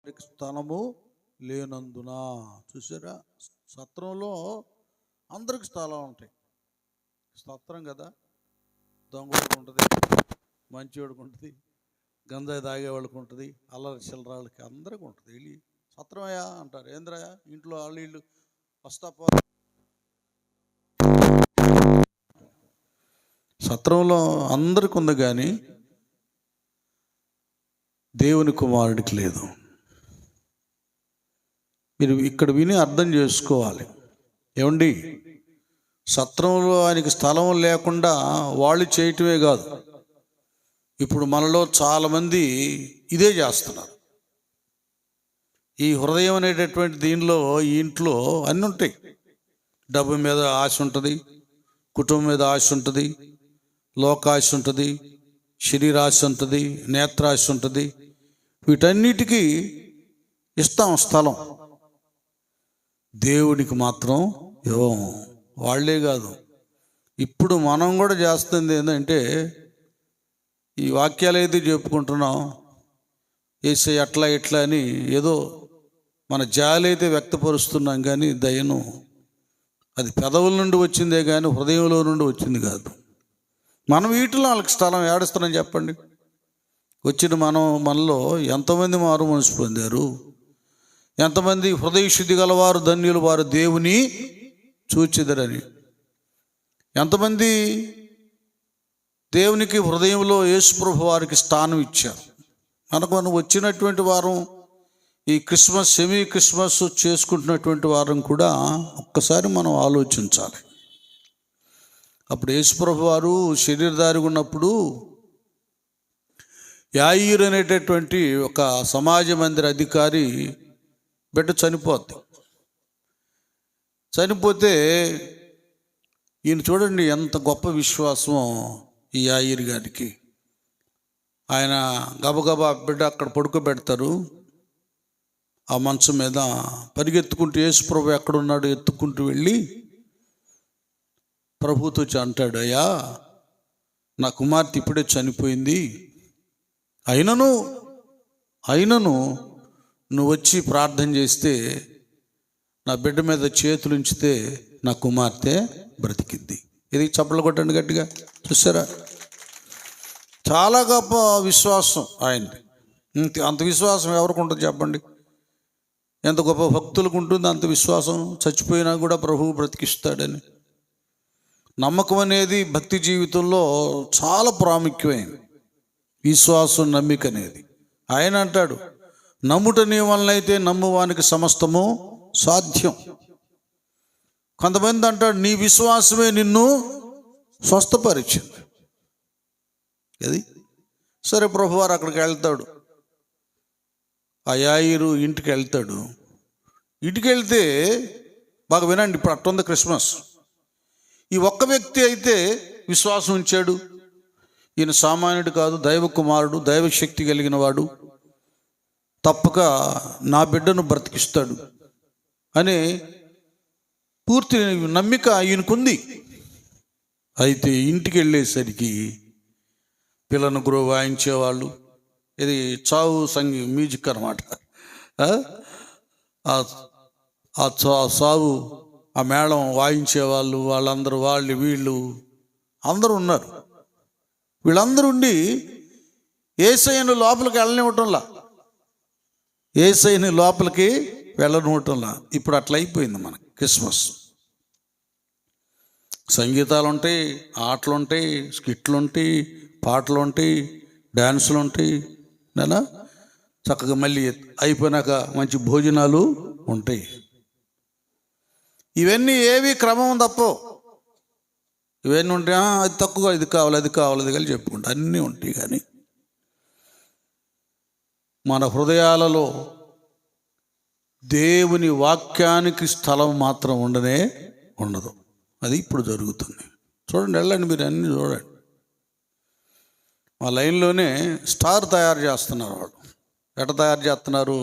స్థలము లేనందున. చూసారా, సత్రంలో అందరికి స్థలం ఉంటాయి. సత్రం కదా, దొంగడికి ఉంటుంది, మంచివాడికి ఉంటుంది, గంజాయి తాగేవాళ్ళకి ఉంటుంది, అల్లరి చిల్లరాళ్ళకి అందరికి ఉంటుంది. వెళ్ళి సత్రమయ్యా అంటారు. ఏంద్రయ్యా ఇంట్లో వాళ్ళు వీళ్ళు వస్తాపో. సత్రంలో అందరికి ఉంది కానీ దేవుని కుమారుడికి లేదు. మీరు ఇక్కడ విని అర్థం చేసుకోవాలి. ఏమండి, సత్రంలో ఆయనకి స్థలం లేకుండా వాళ్ళు చేయటమే కాదు, ఇప్పుడు మనలో చాలామంది ఇదే చేస్తున్నారు. ఈ హృదయం అనేటటువంటి దీనిలో ఈ ఇంట్లో అన్నీ ఉంటాయి. డబ్బు మీద ఆశ ఉంటుంది, కుటుంబం మీద ఆశ ఉంటుంది, లోకాశ ఉంటుంది, శరీరాశ ఉంటుంది, నేత్రాశ ఉంటుంది. వీటన్నిటికీ ఇస్తాం స్థలం. దేవుడికి మాత్రం ఇవ్వం. వాళ్లే కాదు, ఇప్పుడు మనం కూడా చేస్తుంది ఏంటంటే, ఈ వాక్యాలు అయితే చెప్పుకుంటున్నాం, ఏసై అట్లా ఇట్లా అని ఏదో మన జాలి అయితే వ్యక్తపరుస్తున్నాం, కానీ దయను అది పెదవుల నుండి వచ్చిందే కానీ హృదయంలో నుండి వచ్చింది కాదు. మనం వీటిలో వాళ్ళకి స్థలం ఏడుస్తున్నాం చెప్పండి. వచ్చిన మనలో ఎంతమంది మారు మనసు పొందారు, ఎంతమంది హృదయ శుద్ధి గలవారు ధన్యులు వారు దేవుని చూచెదరని, ఎంతమంది దేవునికి హృదయంలో యేసుప్రభు వారికి స్థానం ఇచ్చారు. మనం వచ్చినటువంటి వారం ఈ క్రిస్మస్ సెమీ క్రిస్మస్ చేసుకుంటున్నటువంటి వారం కూడా ఒక్కసారి మనం ఆలోచించాలి. అప్పుడు యేసుప్రభు వారు శరీరధారిగా ఉన్నప్పుడు యాయీరు అనేటటువంటి ఒక సమాజ మందిర అధికారి బిడ్డ చనిపోద్ది. చనిపోతే ఈయన చూడండి ఎంత గొప్ప విశ్వాసం ఈ యాయీరు గారికి. ఆయన గబగబా బిడ్డ అక్కడ పడుకోబెడతారు. ఆ మంచం మీద పరిగెత్తుకుంటూ యేసుప్రభు ఎక్కడున్నాడు ఎత్తుకుంటూ వెళ్ళి ప్రభుతో అంటాడు, అయ్యా నా కుమార్తె ఇప్పుడే చనిపోయింది, అయినను నువ్వు వచ్చి ప్రార్థన చేస్తే నా బిడ్డ మీద చేతులు ఉంచితే నా కుమార్తె బ్రతికిద్ది. ఇది చప్పలు కొట్టండి గట్టిగా. చూసారా, చాలా గొప్ప విశ్వాసం ఆయనది. అంత విశ్వాసం ఎవరికి ఉంటుంది చెప్పండి? ఎంత గొప్ప భక్తులకు ఉంటుంది అంత విశ్వాసం. చచ్చిపోయినా కూడా ప్రభువు బ్రతికిస్తాడని నమ్మకం అనేది భక్తి జీవితంలో చాలా ప్రాముఖ్యమైనది. విశ్వాసం, నమ్మిక అనేది. ఆయన అంటాడు, నమ్ముట నీ వలనైతే నమ్మువానికి సమస్తము సాధ్యం. కొంతమంది అంటాడు, నీ విశ్వాసమే నిన్ను స్వస్థపరిచింది. అది సరే, ప్రభువారు అక్కడికి వెళ్తాడు, ఆ యాయీరు ఇంటికి వెళ్తాడు. ఇంటికి వెళ్తే బాగా వినండి, ఇప్పుడు అట్టుంది క్రిస్మస్. ఈ ఒక్క వ్యక్తి అయితే విశ్వాసం ఉంచాడు, ఈయన సామాన్యుడు కాదు, దైవ కుమారుడు, దైవశక్తి కలిగిన వాడు, తప్పక నా బిడ్డను బ్రతికిస్తాడు అనే పూర్తి నమ్మిక ఈయనకుంది. అయితే ఇంటికి వెళ్ళేసరికి పిల్లను గురువు వాయించేవాళ్ళు, ఇది చావు మ్యూజిక్ అన్నమాట. ఆ సావు ఆ మేళం వాయించేవాళ్ళు, వాళ్ళందరూ వీళ్ళు అందరూ ఉన్నారు. వీళ్ళందరూ ఉండి యేసయ్యను లోపలికి వెళ్ళనివ్వటంలా, యేసయ్యని లోపలికి వెళ్ళనివ్వటంలా. ఇప్పుడు అట్లా అయిపోయింది మనకి క్రిస్మస్. సంగీతాలు ఉంటాయి, ఆటలు ఉంటాయి, స్కిట్లు ఉంటాయి, పాటలు ఉంటాయి, డ్యాన్సులు ఉంటాయి, నేనా చక్కగా మళ్ళీ అయిపోయినాక మంచి భోజనాలు ఉంటాయి. ఇవన్నీ ఏవి క్రమం తప్పో. ఇవన్నీ ఉంటాయి, అది తక్కువ, ఇది కావాలి, అది కావాలి, అది కలిసి చెప్పుకుంటా అన్నీ ఉంటాయి. కానీ మన హృదయాలలో దేవుని వాక్యానికి స్థలం మాత్రం ఉండదు. అది ఇప్పుడు జరుగుతుంది. చూడండి, వెళ్ళండి, మీరు అన్నీ చూడండి. మా లైన్లోనే స్టార్ తయారు చేస్తున్నారు. వాళ్ళు ఎట్లా తయారు చేస్తున్నారు?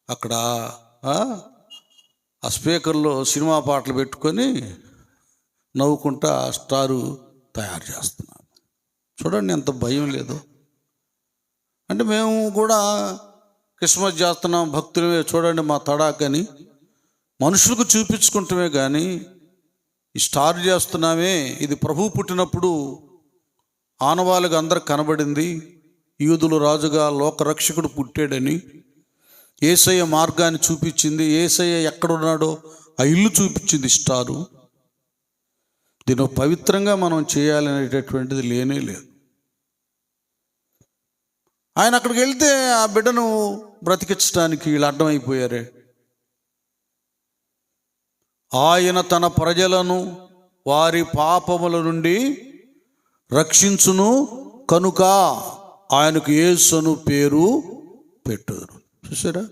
అక్కడ ఆ స్పీకర్లో సినిమా పాటలు పెట్టుకొని నవ్వుకుంటా స్టారు తయారు చేస్తున్నారు. చూడండి ఎంత భయం లేదు. అంటే మేము కూడా క్రిస్మస్ చేస్తున్నాం భక్తులమే చూడండి మా తడాకని మనుషులకు చూపించుకుంటమే కానీ ఈ స్టార్ చేస్తున్నామే ఇది ప్రభువు పుట్టినప్పుడు ఆనవాళ్ళకి అందరికి కనబడింది. యూదులు రాజుగా లోకరక్షకుడు పుట్టాడని యేసయ్య మార్గాన్ని చూపించింది. యేసయ్య ఎక్కడున్నాడో ఆ ఇల్లు చూపించింది స్టారు. దీని పవిత్రంగా మనం చేయాలనేటటువంటిది లేనే లేదు. ఆయన అక్కడికి వెళ్తే ఆ బిడ్డను బ్రతికించడానికి వీళ్ళు అడ్డమైపోయారే. ఆయన తన ప్రజలను వారి పాపముల నుండి రక్షించును కనుక ఆయనకు యేసు పేరు పెట్టుదురు. చూసారా,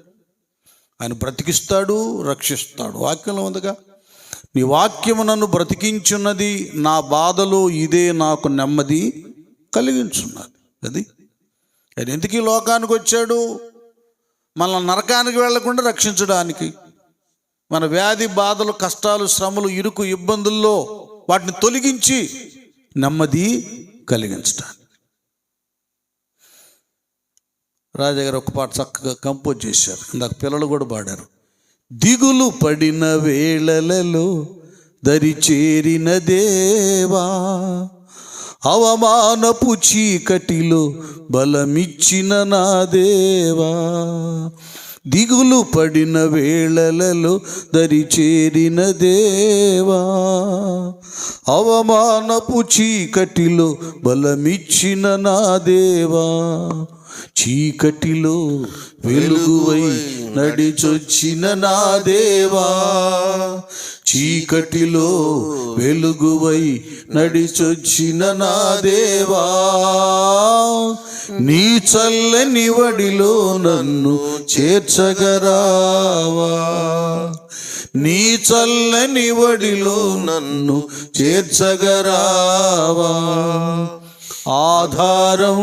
ఆయన బ్రతికిస్తాడు, రక్షిస్తాడు. వాక్యంలో ఉందిగా, నీ వాక్యము నన్ను బ్రతికించున్నది, నా బాధలో ఇదే నాకు నెమ్మది కలిగించున్నది. అది ఆయన ఎందుకు ఈ లోకానికి వచ్చాడు? మనల్ని నరకానికి వెళ్లకుండా రక్షించడానికి, మన వ్యాధి బాధలు కష్టాలు శ్రమలు ఇరుకు ఇబ్బందుల్లో వాటిని తొలగించి నెమ్మది కలిగించడానికి. రాజాగారు ఒక పాట చక్కగా కంపోజ్ చేశారు, ఇందాక పిల్లలు కూడా పాడారు. దిగులు పడిన వేళలలో దరి చేరిన దేవా, అవమానపు చీకటిలో బలమిచ్చిన నా దేవా, దిగులు పడిన వేళలలో దరి చేరిన దేవా, అవమానపు చీకటిలో బలమిచ్చిన నా దేవా, చీకటిలో వెలుగువై నడిచొచ్చిన నా దేవా, చీకటిలో వెలుగువై నడిచొచ్చిన నా దేవా, నీ చల్లని వడిలో నన్ను చేర్చగరావా, నీ చల్లని వడిలో నన్ను చేర్చగరావా, ఆధారం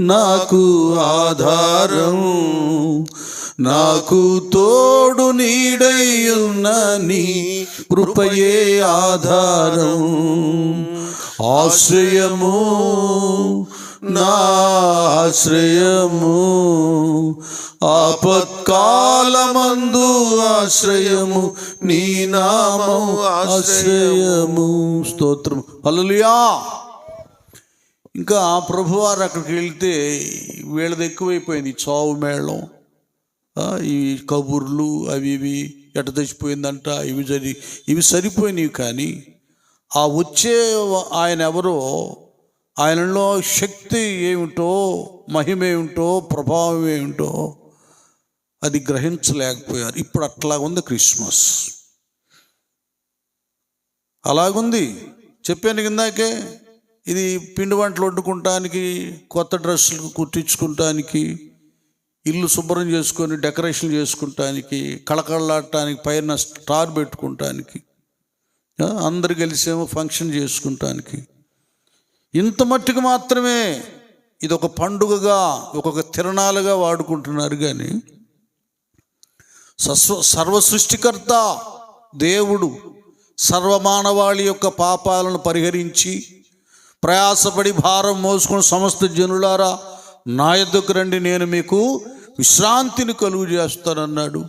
నాకు ఆధారం, నాకు తోడు నీడయ్యున్న నీ కృపయే ఆధారం, ఆశ్రయము నా ఆశ్రయము, ఆపత్కాలమందు ఆశ్రయము, నీ నామం ఆశ్రయము. స్తోత్రం, హల్లెలూయా. ఇంకా ప్రభువారు అక్కడికి వెళ్తే వీళ్ళది ఎక్కువైపోయింది, చావు మేళం, ఈ కబుర్లు అవి ఇవి, ఎట తెచ్చిపోయిందంట, ఇవి సరిపోయినవి. కానీ ఆ వచ్చే ఆయన ఎవరో, ఆయనలో శక్తి ఏమిటో, మహిమ ఏమిటో, ప్రభావం ఏమిటో అది గ్రహించలేకపోయారు. ఇప్పుడు అట్లా ఉంది క్రిస్మస్, అలాగుంది. చెప్పాను కిందాకే, ఇది పిండి వంటలు వండుకుంటానికి, కొత్త డ్రెస్సులు కుట్టించుకుంటానికి, ఇల్లు శుభ్రం చేసుకొని డెకరేషన్ చేసుకుంటానికి, కళకళలాడటానికి, పైన స్టార్ పెట్టుకుంటానికి, అందరు కలిసేమో ఫంక్షన్ చేసుకుంటానికి, ఇంత మట్టుకు మాత్రమే ఇది ఒక పండుగగా, ఒక్కొక్క తిరణాలుగా వాడుకుంటున్నారు. కానీ సర్వ సృష్టికర్త దేవుడు సర్వమానవాళి యొక్క పాపాలను పరిహరించి, ప్రయాసపడి భారం మోసుకుని సమస్త జనులారా నా యొద్దకు రండి, నేను మీకు విశ్రాంతిని కలుగు చేస్తానన్నాడు.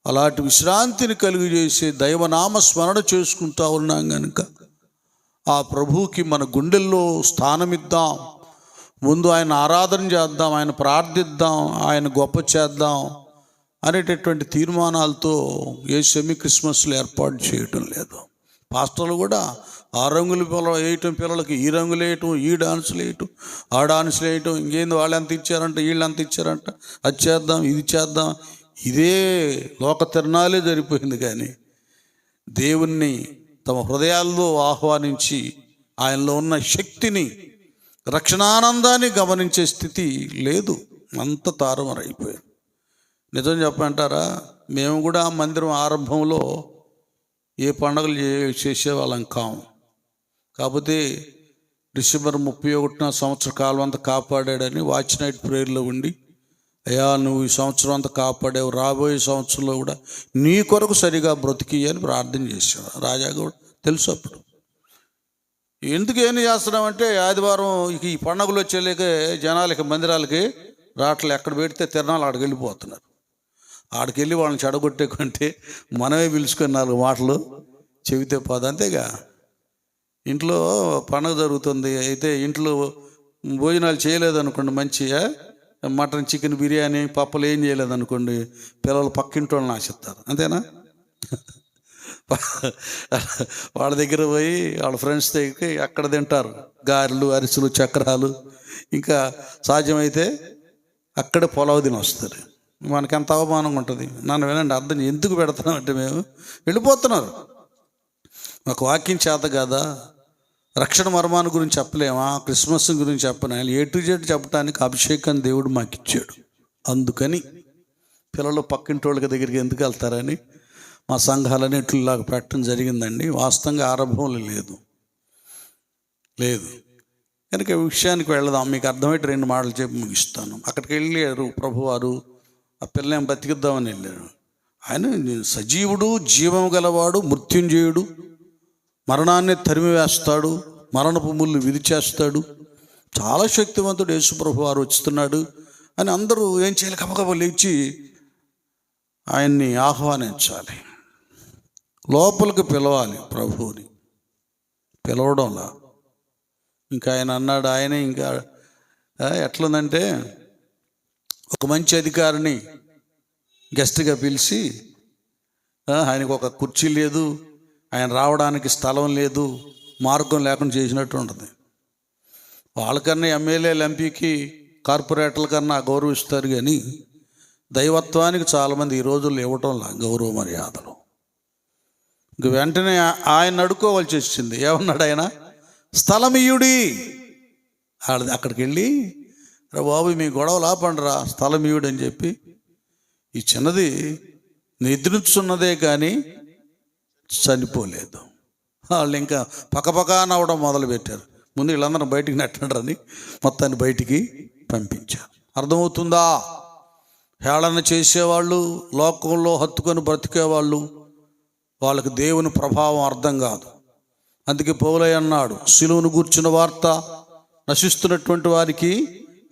అలాంటి విశ్రాంతిని కలుగు చేసే దైవనామ స్మరణ చేసుకుంటా ఉన్నాం కనుక ఆ ప్రభువుకి మన గుండెల్లో స్థానమిద్దాం. ముందు ఆయన ఆరాధన చేద్దాం, ఆయన ప్రార్థిద్దాం, ఆయన గొప్ప చేద్దాం అనేటటువంటి తీర్మానాలతో ఏ సెమీ క్రిస్మస్లు ఏర్పాటు చేయటం లేదు. పాస్టర్లు కూడా ఆ రంగులు వేయటం, పిల్లలకి ఈ రంగులు వేయటం, ఈ డాన్సులు వేయటం, ఆ డాన్సులు వేయటం, ఇంకేంది వాళ్ళు ఎంత ఇచ్చారంట, వీళ్ళు ఎంత ఇచ్చారంట, అది చేద్దాం ఇది చేద్దాం, ఇదే లోక తిరణాలే జరిపోయింది. కానీ దేవుణ్ణి తమ హృదయాల్లో ఆహ్వానించి ఆయనలో ఉన్న శక్తిని, రక్షణానందాన్ని గమనించే స్థితి లేదు, అంత తారుమారైపోయింది. నిజం చెప్పంటారా, మేము కూడా మందిరం ఆరంభంలో ఏ పండుగలు చేసేవాళ్ళం కాము. కాకపోతే డిసెంబర్ 31న సంవత్సర కాలం అంతా కాపాడాడని వాచ్ నైట్ ప్రేయర్లో ఉండి, అయ్యా నువ్వు ఈ సంవత్సరం అంతా కాపాడావు, రాబోయే సంవత్సరంలో కూడా నీ కొరకు సరిగా బ్రతికి అని ప్రార్థన చేశాడు. రాజా కూడా తెలుసు అప్పుడు. ఎందుకు ఏం చేస్తున్నామంటే, ఆదివారం ఈ పండుగలు వచ్చేలేక జనాలకి మందిరాలకి రాట్లు ఎక్కడ పెడితే తిరణాలు ఆడికి వెళ్ళిపోతున్నారు. ఆడికి వెళ్ళి వాళ్ళని చెడగొట్టే కంటే మనమే పిలుచుకొని 4 మాటలు చెబితే పోదు. అంతేగా, ఇంట్లో పండగ జరుగుతుంది, అయితే ఇంట్లో భోజనాలు చేయలేదనుకోండి, మంచిగా మటన్, చికెన్, బిర్యానీ, పప్పులు ఏం చేయలేదనుకోండి, పిల్లలు పక్కింటి వాళ్ళని ఆశిస్తారు. అంతేనా? వాళ్ళ దగ్గర పోయి వాళ్ళ ఫ్రెండ్స్ దగ్గరికి అక్కడ తింటారు, గారెలు, అరిసెలు, చక్రాలు, ఇంకా సాధ్యమైతే అక్కడే పొలావు తిని వస్తారు. మనకి ఎంత అవమానంగా ఉంటుంది. నన్ను వినండి, అర్థం ఎందుకు పెడతాం అంటే, మేము వెళ్ళిపోతున్నారు. మాకు వాక్యం చేత కదా, రక్షణ మర్మాన్ని గురించి చెప్పలేమా, క్రిస్మస్ గురించి చెప్పను, A to Z చెప్పడానికి అభిషేకాన్ని దేవుడు మాకు ఇచ్చాడు. అందుకని పిల్లలు పక్కింటి వాళ్ళకి దగ్గరికి ఎందుకు వెళ్తారని మా సంఘాలన్నిటిలాగా పెట్టడం జరిగిందండి. వాస్తవంగా ఆరంభంలో లేదు కనుక విషయానికి వెళదాం. మీకు అర్థమైతే 2 మాటలు చెప్పి ముగిస్తాను. అక్కడికి వెళ్ళారు ప్రభువారు, ఆ పిల్లని బతికిద్దామని వెళ్ళారు. ఆయన సజీవుడు, జీవం గలవాడు, మృత్యుంజయుడు, మరణాన్ని తరిమి వేస్తాడు, మరణపు ముళ్ళు విరిచేస్తాడు, చాలా శక్తివంతుడు యేసు ప్రభువారు వస్తున్నాడు అని అందరూ ఏం చేయాలి, కబకబ లేచి ఆయన్ని ఆహ్వానించాలి, లోపలికి పిలవాలి. ప్రభువుని పిలవడంలా ఇంకా ఆయన అన్నాడు, ఆయనే ఇంకా ఎట్లుందంటే, ఒక మంచి అధికారిని గెస్ట్గా పిలిచి, ఆయనకు ఒక కుర్చీ లేదు, ఆయన రావడానికి స్థలం లేదు, మార్గం లేకుండా చేసినట్టు ఉంటుంది. వాళ్ళకన్నా ఎమ్మెల్యేలు, ఎంపీకి, కార్పొరేటర్ల కన్నా గౌరవిస్తారు, కానీ దైవత్వానికి చాలామంది ఈ రోజుల్లో ఇవ్వటంలా గౌరవ మర్యాదలు. ఇంక వెంటనే ఆయన అడుక్కోవాల్సి వచ్చింది. ఏమన్నాడు ఆయన? స్థలమియుడి. అక్కడికి వెళ్ళి, రా బాబు, మీ గొడవలు ఆపండిరా, స్థలమియుడు అని చెప్పి, ఈ చిన్నది నిద్రించున్నదే కానీ చనిపోలేదు. వాళ్ళు ఇంకా పక్కపక్క నవ్వడం మొదలుపెట్టారు. ముందు వీళ్ళందరూ బయటికి నెట్టండి, మొత్తాన్ని బయటికి పంపించారు. అర్థమవుతుందా? హేళన చేసేవాళ్ళు, లోకంలో హత్తుకొని బ్రతికేవాళ్ళు, వాళ్ళకి దేవుని ప్రభావం అర్థం కాదు. అందుకే పౌలయ్య అన్నాడు, సిలువను గూర్చిన వార్త నశిస్తున్నటువంటి వారికి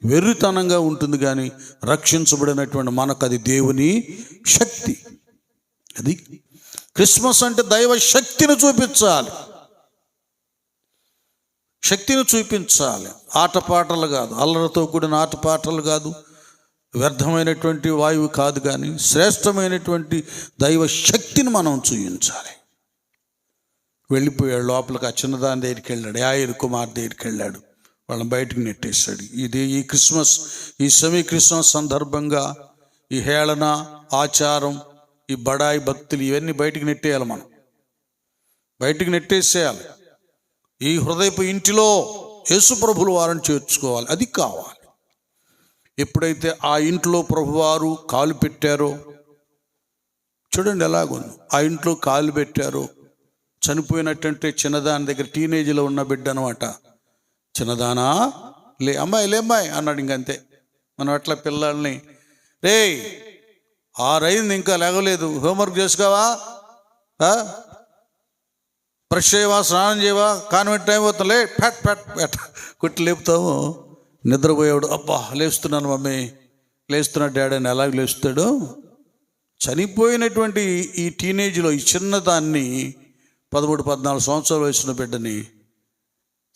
వెర్రితనంగా ఉంటుంది, కానీ రక్షించబడినటువంటి మనకు అది దేవుని శక్తి. అది క్రిస్మస్ అంటే దైవ శక్తిని చూపించాలి, శక్తిని చూపించాలి. ఆటపాటలు కాదు, అల్లరితో కూడిన ఆటపాటలు కాదు, వ్యర్థమైనటువంటి వాయువు కాదు, కానీ శ్రేష్టమైనటువంటి దైవ శక్తిని మనం చూపించాలి. వెళ్ళిపోయాడు లోపలికి. ఆ చిన్నదాని దగ్గరికి వెళ్ళాడు, యాయిరు కుమార్ దగ్గరికి వెళ్ళాడు, వాళ్ళని బయటకు నెట్టేశాడు. ఈ క్రిస్మస్, ఈ సెమీ క్రిస్మస్ సందర్భంగా ఈ హేళన, ఆచారం, ఈ బడాయి భక్తులు, ఇవన్నీ బయటికి నెట్టేయాలి. మనం బయటికి నెట్టేసేయాలి. ఈ హృదయపు ఇంటిలో యేసు ప్రభులు వారిని చేర్చుకోవాలి. అది కావాలి. ఎప్పుడైతే ఆ ఇంట్లో ప్రభువారు కాలు పెట్టారో, చూడండి ఎలాగుంది, ఆ ఇంట్లో కాలు పెట్టారో, చనిపోయినట్టంటే చిన్నదాని దగ్గర, టీనేజ్లో ఉన్న బిడ్డ అనమాట, చిన్నదానా లే అమ్మాయి, లే అమ్మాయి అన్నాడు. ఇంకంతే. మనం అట్లా పిల్లల్ని, రే 6 అయింది ఇంకా లేవలేదు, హోంవర్క్ చేసుకోవా, బ్రష్ చేయవా, స్నానం చేయవా, కాన్వెంట్ టైం అవుతుంది, లే పెట్ పెట్ పెట్ కొట్టి లేపుతాము. నిద్రపోయాడు, అబ్బా లేస్తున్నాను మమ్మీ, లేస్తున్నాడు డాడీ అని ఎలాగ లేస్తాడు? చనిపోయినటువంటి ఈ టీనేజ్లో ఈ చిన్నదాన్ని, 13-14 సంవత్సరాల వయసున్న బిడ్డని,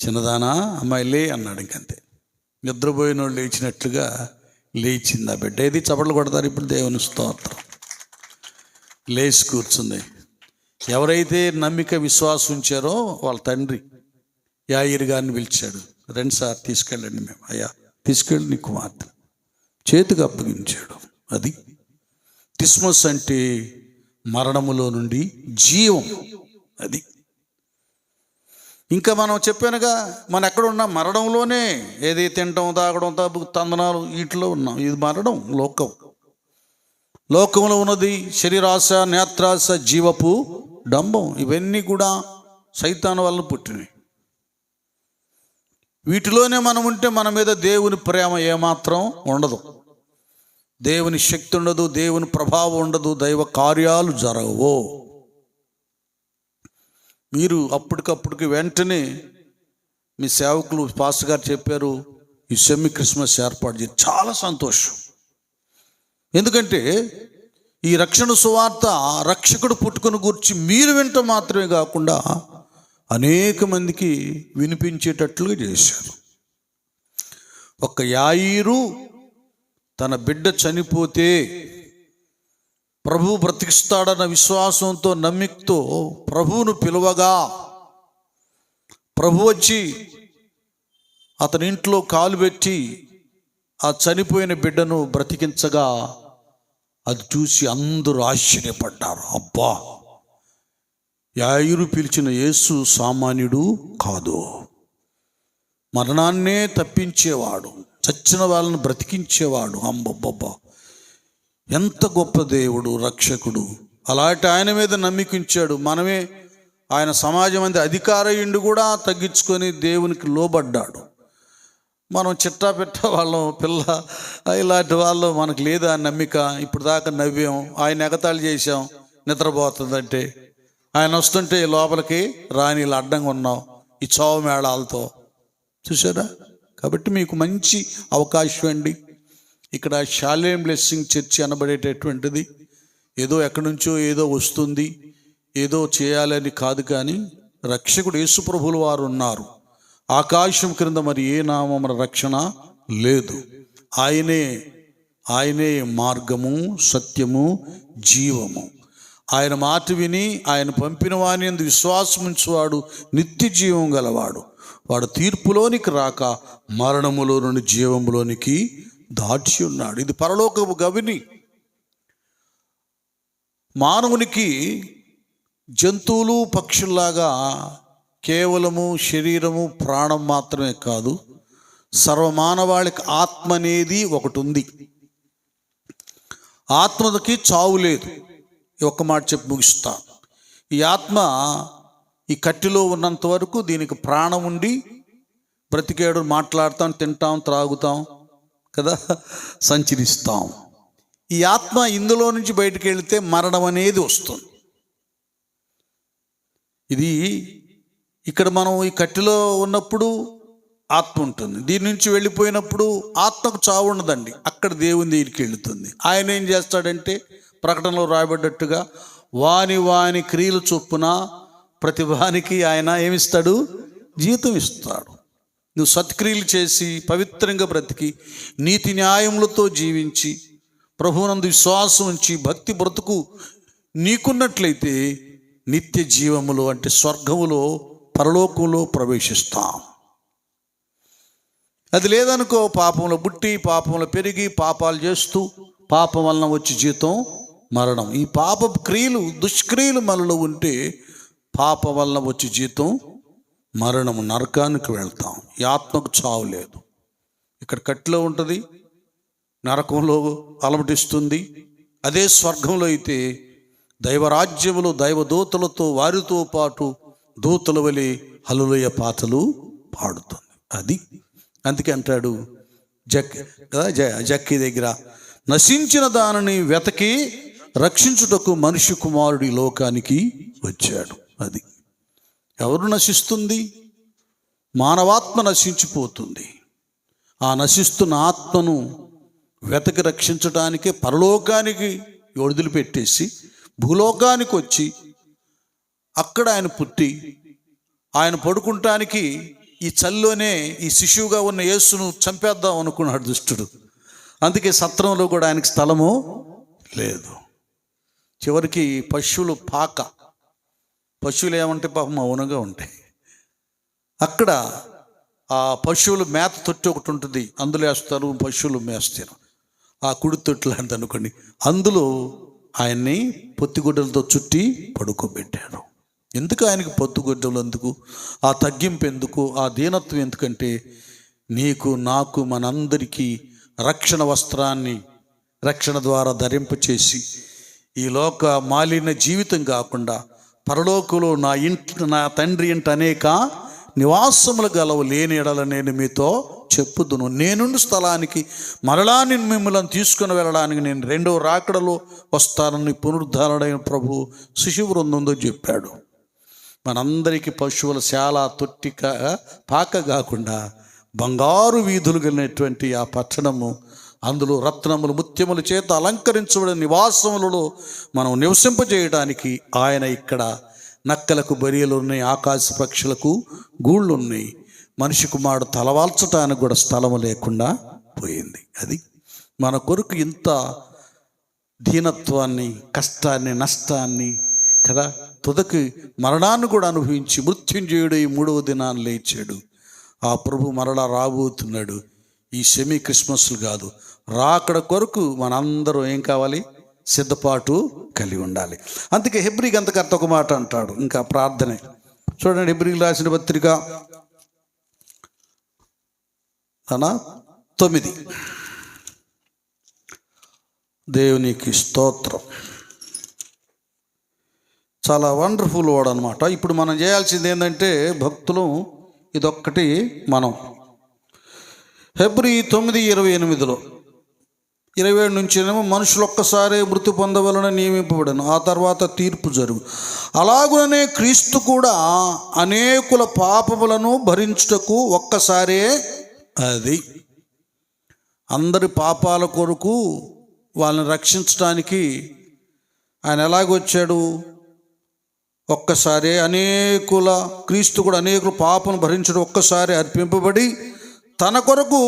చిన్నదానా అమ్మాయి లే అన్నాడు. ఇంకంతే. నిద్రపోయిన వాళ్ళు లేచినట్లుగా లేచింది ఆ బిడ్డ. ఏది చప్పట్లు కొడతారు ఇప్పుడు? దేవుని స్తోత్రం. లేచి కూర్చుంది. ఎవరైతే నమ్మిక, విశ్వాసం ఉంచారో వాళ్ళ తండ్రి యాయిరు గారిని పిలిచాడు. రండి సార్, తీసుకెళ్ళండి. మేము, అయ్యా తీసుకెళ్ళి నీ కుమార్తె చేతికి అప్పగించాడు. అది క్రిస్మస్ అంటే మరణములో నుండి జీవం. అది ఇంకా మనం చెప్పానుగా, మనం ఎక్కడ ఉన్నాం? మరణంలోనే. ఏది తినటం, తాగడం, తందనాలు, వీటిలో ఉన్నాం. ఇది మరణం. లోకంలో ఉన్నది శరీరాశ, నేత్రాశ, జీవపు డంబం, ఇవన్నీ కూడా సైతాను వల్ల పుట్టినవి. వీటిలోనే మనం ఉంటే మన మీద దేవుని ప్రేమ ఏమాత్రం ఉండదు, దేవుని శక్తి ఉండదు, దేవుని ప్రభావం ఉండదు, దైవ కార్యాలు జరగవు. మీరు అప్పటికప్పుడుకి వెంటనే, మీ సేవకులు పాస్టర్ గారు చెప్పారు, ఈ సెమీ క్రిస్మస్ ఏర్పాటు చేసి చాలా సంతోషం. ఎందుకంటే ఈ రక్షణ సువార్త రక్షకుడు పుట్టుకొని గూర్చి మీరు వింట మాత్రమే కాకుండా అనేక మందికి వినిపించేటట్లుగా చేశారు. ఒక యాయీరు తన బిడ్డ చనిపోతే ప్రభువు బ్రతికిస్తాడన్న విశ్వాసంతో నమ్మికతో ప్రభువును పిలువగా ప్రభు వచ్చి అతని ఇంట్లో కాలు పెట్టి ఆ చనిపోయిన బిడ్డను బ్రతికించగా అది చూసి అందరూ ఆశ్చర్యపడ్డారు. అబ్బా, యాయీరు పిలిచిన యేసు సామాన్యుడు కాదు, మరణాన్నే తప్పించేవాడు, చచ్చిన వాళ్ళని బ్రతికించేవాడు. అబ్బబ్బబ్బా, ఎంత గొప్ప దేవుడు, రక్షకుడు. అలాంటి ఆయన మీద నమ్మికించాడు. మనమే ఆయన సమాజం అంది అధికారయుండి కూడా తగ్గించుకొని దేవునికి లోబడ్డాడు. మనం చిట్టా పెట్ట వాళ్ళం, పిల్ల ఇలాంటి వాళ్ళు మనకు లేదా నమ్మిక. ఇప్పుడు దాకా నవ్వాం, ఆయన ఎగతాళి చేసాం, నిద్రపోతుందంటే ఆయన వస్తుంటే లోపలికి రాని అడ్డంగా ఉన్నాం ఈ చావు మేళాలతో, చూసారా? కాబట్టి మీకు మంచి అవకాశం అండి. ఇక్కడ షాలేం బ్లెస్సింగ్ చర్చ్ అనబడేటటువంటిది ఏదో ఎక్కడి నుంచో ఏదో వస్తుంది, ఏదో చేయాలని కాదు, కానీ రక్షకుడు యేసుప్రభులు వారు ఉన్నారు. ఆకాశం క్రింద మరి ఏ నామమున రక్షణ లేదు. ఆయనే మార్గము, సత్యము, జీవము. ఆయన మాట విని ఆయన పంపిన వాని యందు విశ్వాసం ఉంచువాడు నిత్య జీవం గలవాడు. వాడు తీర్పులోనికి రాక మరణములో నుండి జీవములోనికి దాచి ఉన్నాడు. ఇది పరలోకపు గవిని. మానవునికి జంతువులు పక్షుల్లాగా కేవలము శరీరము ప్రాణం మాత్రమే కాదు, సర్వమానవాళికి ఆత్మ అనేది ఒకటి ఉంది. ఆత్మకి చావు లేదు. ఒక్క మాట చెప్పి ముగిస్తా. ఈ ఆత్మ ఈ కట్టిలో ఉన్నంత వరకు దీనికి ప్రాణం ఉండి బ్రతికేడు, మాట్లాడతాం, తింటాం, త్రాగుతాం కదా, సంచరిస్తాం. ఈ ఆత్మ ఇందులో నుంచి బయటికి వెళితే మరణం అనేది వస్తుంది. ఇది ఇక్కడ మనం ఈ కట్టెలో ఉన్నప్పుడు ఆత్మ ఉంటుంది, దీని నుంచి వెళ్ళిపోయినప్పుడు ఆత్మకు చావు ఉండదండి. అక్కడ దేవుని దగ్గరికి వెళుతుంది. ఆయన ఏం చేస్తాడంటే ప్రకటనలో రాయబడ్డట్టుగా వాని క్రియలు చొప్పున ప్రతి వానికి ఆయన ఏమిస్తాడు? జీతం ఇస్తాడు. నువ్వు సత్క్రియలు చేసి పవిత్రంగా బ్రతికి నీతి న్యాయములతో జీవించి ప్రభువునందు విశ్వాసం ఉంచి భక్తి బ్రతుకు నీకున్నట్లయితే నిత్య జీవములో అంటే స్వర్గములో, పరలోకంలో ప్రవేశిస్తాం. అది లేదనుకో, పాపంలో పుట్టి పాపంలో పెరిగి పాపాలు చేస్తూ పాపం వలన వచ్చి జీతం మరణం. ఈ పాప క్రియలు, దుష్క్రియలు మనలో ఉంటే పాపం వలన వచ్చి జీతం మరణము, నరకానికి వెళ్తాం. ఈ ఆత్మకు చావు లేదు. ఇక్కడ కట్టిలో ఉంటుంది, నరకంలో అలమటిస్తుంది. అదే స్వర్గంలో అయితే దైవరాజ్యములు దైవదూతలతో వారితో పాటు దూతల వలె హల్లెలూయా పాటలు పాడుతుంది. అది అందుకే అంటాడు జక్కీ దగ్గర, నశించిన దానిని వెతకి రక్షించుటకు మనిషి కుమారుడి లోకానికి వచ్చాడు. అది ఎవరు నశిస్తుంది? మానవాత్మ నశించిపోతుంది. ఆ నశిస్తున్న ఆత్మను వెతకి రక్షించడానికే పరలోకానికి వదిలిపెట్టేసి భూలోకానికి వచ్చి అక్కడ ఆయన పుట్టి ఆయన పడుకుంటానికి ఈ చల్లోనే ఈ శిశువుగా ఉన్న యేసును చంపేద్దాం అనుకున్నాడు దుష్టుడు. అందుకే సత్రంలో కూడా ఆయనకి స్థలము లేదు. చివరికి పశువులు పశువులు ఏమంటే పాపం మౌనంగా ఉంటాయి. అక్కడ ఆ పశువులు మేత తొట్టి ఒకటి ఉంటుంది, అందులో వేస్తారు, పశువులు మేస్తారు. ఆ కుడి తొట్టి లాంటిది అనుకోండి, అందులో ఆయన్ని పొత్తిగుడ్డలతో చుట్టి పడుకోబెట్టారు. ఎందుకు ఆయనకి పొత్తిగుడ్డలు ఎందుకు? ఆ తగ్గింపు ఎందుకు? ఆ దీనత్వం ఎందుకంటే నీకు నాకు మనందరికీ రక్షణ వస్త్రాన్ని రక్షణ ద్వారా ధరింపచేసి ఈ లోక మాలిన్య జీవితం కాకుండా పరలోకంలో నా తండ్రి ఇంట అనేక నివాసములు గలవు, లేని ఎడల నేను మీతో చెప్పుదును. నేనుండు స్థలానికి మరలా నేను మిమ్మల్ని తీసుకుని వెళ్ళడానికి నేను రెండవ రాకడలో వస్తానని పునరుద్ధరణైన ప్రభు శిశు బృందంతో చెప్పాడు. మనందరికీ పశువుల శాల తొట్టిక పాక కాకుండా బంగారు వీధులు కలిగినటువంటి ఆ పట్టణము, అందులో రత్నములు ముత్యముల చేత అలంకరించబడిన నివాసములలో మనం నివసింపజేయడానికి ఆయన ఇక్కడ నక్కలకు బరియలు ఉన్నాయి, ఆకాశ పక్షులకు గూళ్ళు ఉన్నాయి. మనిషి కుమారుడు తలవాల్చటానికి కూడా స్థలము లేకుండా పోయింది. అది మన కొరకు ఇంత దీనత్వాన్ని, కష్టాన్ని, నష్టాన్ని కదా, తుదకి మరణాన్ని కూడా అనుభవించి మృత్యుంజయుడు ఈ 3వ దినాన్ని లేచాడు. ఆ ప్రభు మరలా రాబోతున్నాడు. ఈ సెమీ క్రిస్మస్లు కాదు, రాకడ కొరకు మనందరం ఏం కావాలి? సిద్ధపాటు కలిగి ఉండాలి. అందుకే హెబ్రీ గ్రంథకర్త ఒక మాట అంటాడు, ఇంకా ప్రార్థనే చూడండి. హెబ్రీకి రాసిన పత్రిక 9. దేవునికి స్తోత్రం. చాలా వండర్ఫుల్ వర్డ్ అనమాట. ఇప్పుడు మనం చేయాల్సింది ఏంటంటే భక్తులు, ఇదొక్కటి మనం హెబ్రీ 9:28 27 నుంచి మనుషులు ఒక్కసారే మృతి పొందవలన నియమింపబడను, ఆ తర్వాత తీర్పు జరుగు. అలాగుననే క్రీస్తు కూడా అనేకుల పాపములను భరించుటకు ఒక్కసారే, అది అందరి పాపాల కొరకు వాళ్ళని రక్షించడానికి ఆయన ఎలాగొచ్చాడు? ఒక్కసారి క్రీస్తు కూడా అనేకుల పాపను భరించడం ఒక్కసారి అర్పింపబడి తన కొరకు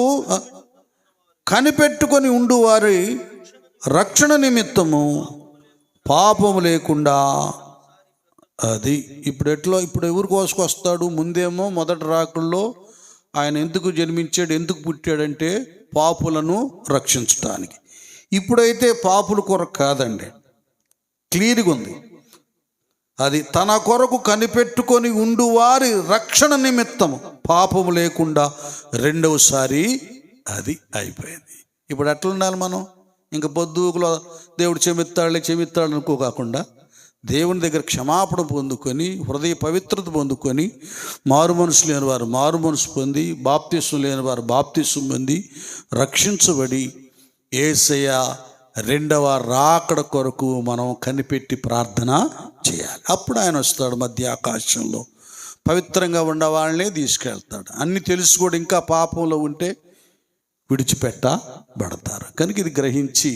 కనిపెట్టుకొని ఉండు వారి రక్షణ నిమిత్తము పాపము లేకుండా, అది ఇప్పుడు ఎవరి కోసం వస్తాడు? ముందేమో మొదటి రాకుల్లో ఆయన ఎందుకు జన్మించాడు, ఎందుకు పుట్టాడంటే పాపులను రక్షించడానికి. ఇప్పుడైతే పాపుల కొరకు కాదండి, క్లియర్గా ఉంది. అది తన కొరకు కనిపెట్టుకొని ఉండు వారి రక్షణ నిమిత్తము పాపము లేకుండా రెండవసారి అది అయిపోయింది. ఇప్పుడు ఎట్లా ఉండాలి మనం? ఇంకా పొద్దుకులో దేవుడు క్షమిస్తాడు అనుకోకుండా దేవుని దగ్గర క్షమాపణ పొందుకొని, హృదయ పవిత్రత పొందుకొని, మారు మనసు లేని వారు మారు మనసు పొంది, బాప్తిసం లేని వారు బాప్తిసం పొంది రక్షించబడి యేసయ్య రెండవ రాకడ కొరకు మనం కనిపెట్టి ప్రార్థన చేయాలి. అప్పుడు ఆయన వస్తాడు మధ్య ఆకాశంలో, పవిత్రంగా ఉన్న వాళ్ళనే తీసుకెళ్తాడు. అన్ని తెలిసి కూడా ఇంకా పాపంలో ఉంటే విడిచిపెట్టబడతారు. కనుక ఇది గ్రహించి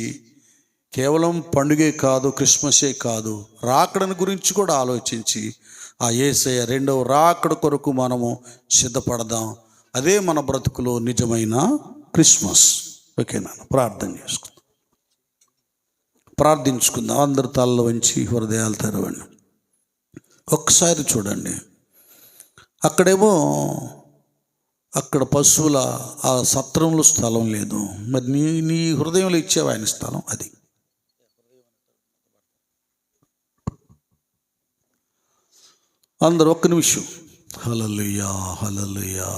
కేవలం పండుగే కాదు, క్రిస్మసే కాదు, రాకడను గురించి కూడా ఆలోచించి ఆ యేసయ్య రెండవ రాకడ కొరకు మనము సిద్ధపడదాం. అదే మన బ్రతుకులో నిజమైన క్రిస్మస్. ఓకేనా? ప్రార్థించుకుందాం. అందరు తలలో వంచి హృదయాలు తెరవండి. ఒక్కసారి చూడండి, అక్కడ పశువుల ఆ సత్రంలో స్థలం లేదు. మరి నీ హృదయంలో ఇచ్చేవా ఆయన స్థలం? అది అందరూ ఒక్క నిమిషం. హల్లెలూయా, హల్లెలూయా.